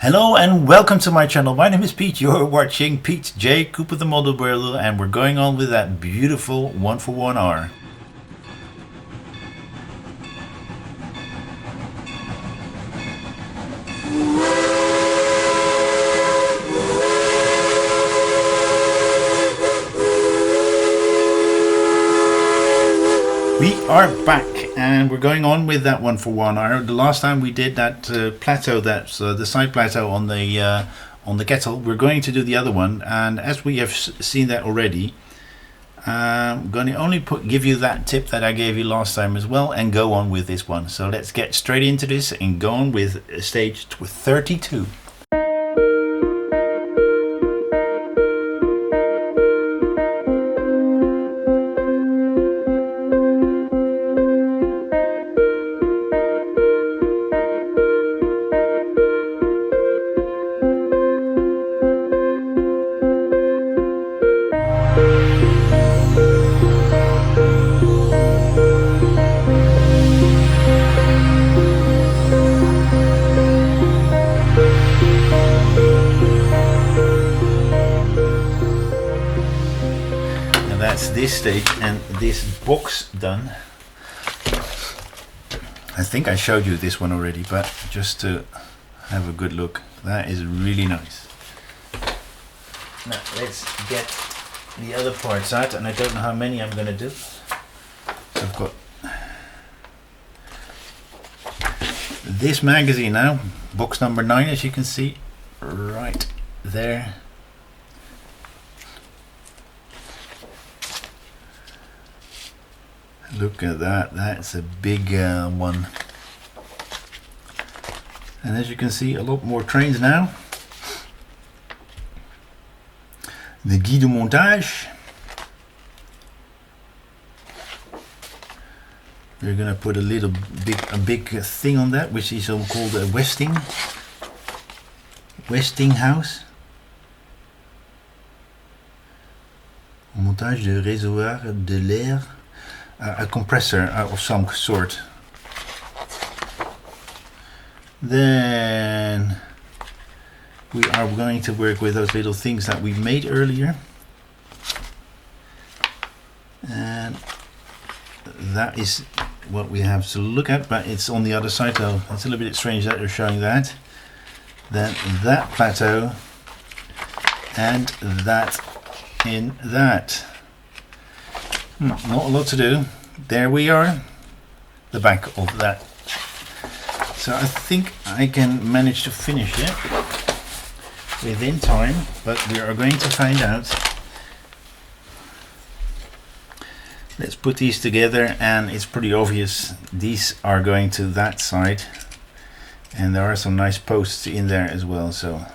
Hello and welcome to my channel. My name is Pete. You're watching Pete J. Cooper the Model Builder, and we're going on with that beautiful 141R. We are back and we're going on with that 141R. The last time we did that plateau, that's the side plateau on the kettle. We're going to do the other one, and as we have seen that already, I'm going to only give you that tip that I gave you last time as well, and go on with this one. So let's get straight into this and go on with stage 32. That's this stage and this box done. I think I showed you this one already, but just to have a good look, that is really nice. Now let's get the other parts out, and I don't know how many I'm going to do. So I've got this magazine now, box number 9, as you can see right there. Look at that, that's a big one. And as you can see, a lot more trains now. The guide de montage. We're gonna put a big thing on that, which is called a Westinghouse. Montage de réservoir de l'air. A compressor of some sort. Then we are going to work with those little things that we made earlier, and that is what we have to look at, but it's on the other side, so it's a little bit strange that they're showing that. Then that plateau and that in that. Not a lot to do. There we are, the back of that. So I think I can manage to finish it within time, but we are going to find out. Let's put these together, and it's pretty obvious these are going to that side, and there are some nice posts in there as well, so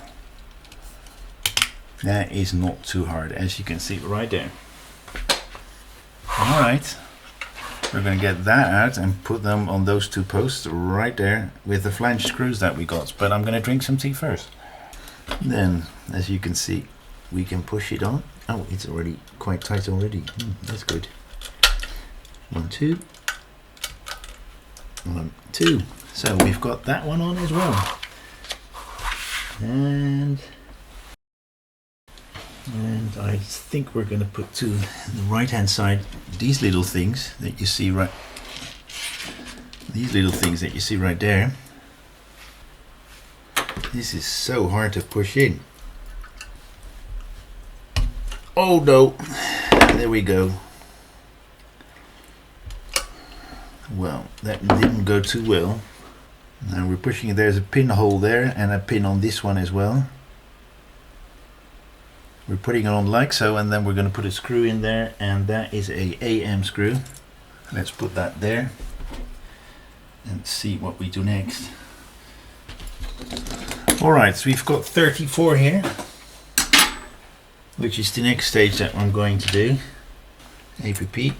that is not too hard, as you can see right there. Alright, we're going to get that out and put them on those two posts right there with the flange screws that we got, but I'm going to drink some tea first. Then, as you can see, we can push it on. Oh, it's already quite tight already. That's good. 1, 2. 1, 2. So we've got that one on as well. And I think we're going to put to the right hand side these little things that you see right there. This is so hard to push in. Oh no, there we go. Well, that didn't go too well. Now we're pushing it. There's a pinhole there and a pin on this one as well. We're putting it on like so, and then we're going to put a screw in there, and that is a AM screw. Let's put that there and see what we do next. Alright, so we've got 34 here, which is the next stage that I'm going to do. APP.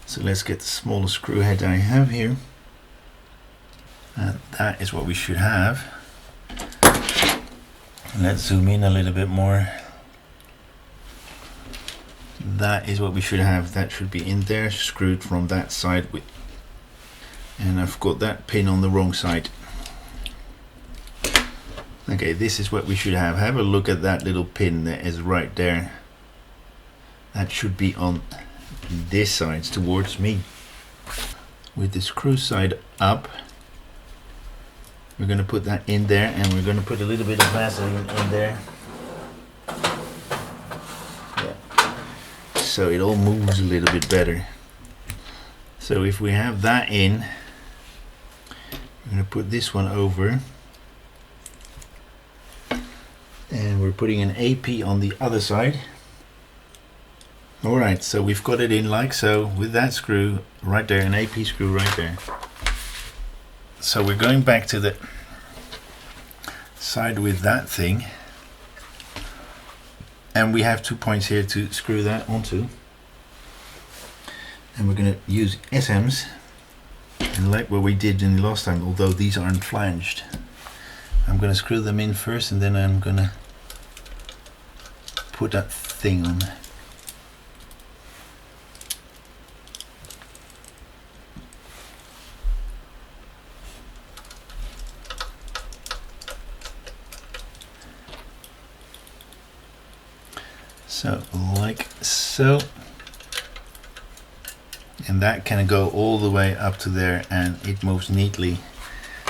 So let's get the smallest screw head I have here, and that is what we should have. Let's zoom in a little bit more. That is what we should have. That should be in there, screwed from that side, and I've got that pin on the wrong side. Okay, this is what we should have. Have a look at that little pin that is right there. That should be on this side towards me. With the screw side up, we're going to put that in there, and we're going to put a little bit of Vaseline in there. Yeah. So it all moves a little bit better. So if we have that in, I'm going to put this one over. And we're putting an AP on the other side. Alright, so we've got it in like so, with that screw right there, an AP screw right there. So we're going back to the side with that thing. And we have 2 points here to screw that onto. And we're going to use SMs, and like what we did in the last time, although these aren't flanged. I'm going to screw them in first, and then I'm going to put that thing on. So like so, and that can go all the way up to there, and it moves neatly.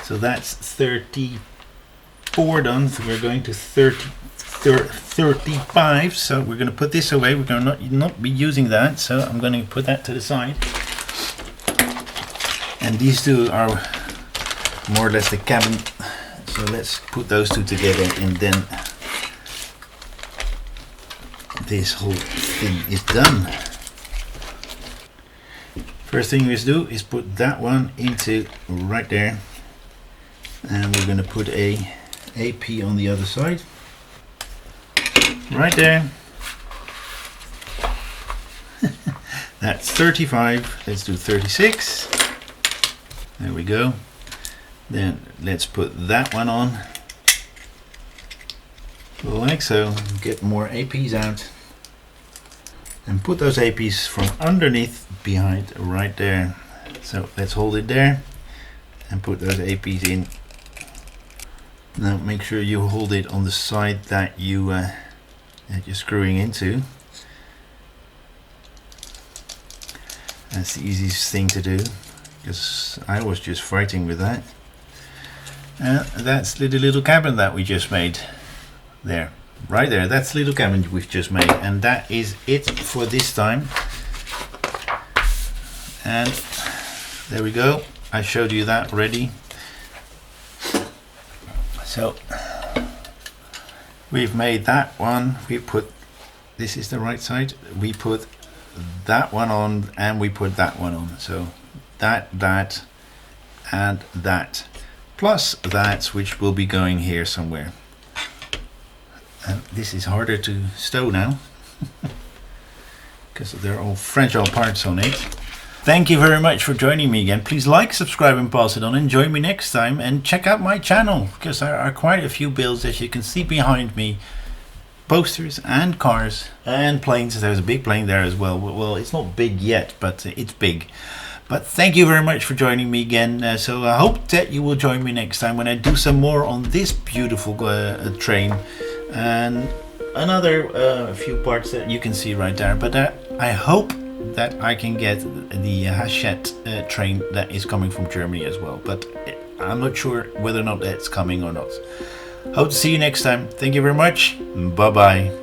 So that's 34 done. So we're going to 35. So we're going to put this away. We're going to not be using that. So I'm going to put that to the side. And these two are more or less the cabin. So let's put those two together, and then this whole thing is done. First thing we do is put that one into right there, and we're going to put a AP on the other side right there. That's 35. Let's do 36. There we go. Then let's put that one on like so. Get more APs out and put those APs from underneath behind right there. So let's hold it there and put those APs in. Now make sure you hold it on the side that you're screwing into. That's the easiest thing to do, because I was just fighting with that. And that's the little cabin that we just made there. Right there, that's the little cabin we've just made, and that is it for this time. And there we go, I showed you that already. So we've made that one, we put, this is the right side, we put that one on, and we put that one on. So that, and that, plus that, which will be going here somewhere. And this is harder to stow now because they're all fragile parts on it. Thank you very much for joining me again. Please like, subscribe and pass it on, and join me next time, and check out my channel, because there are quite a few builds, as you can see behind me. Posters and cars and planes. There's a big plane there as well. Well, it's not big yet, but it's big. But thank you very much for joining me again. So I hope that you will join me next time when I do some more on this beautiful train, and another few parts that you can see right there. But I hope that I can get the Hachette train that is coming from Germany as well. But I'm not sure whether or not that's coming or not. Hope to see you next time. Thank you very much. Bye bye.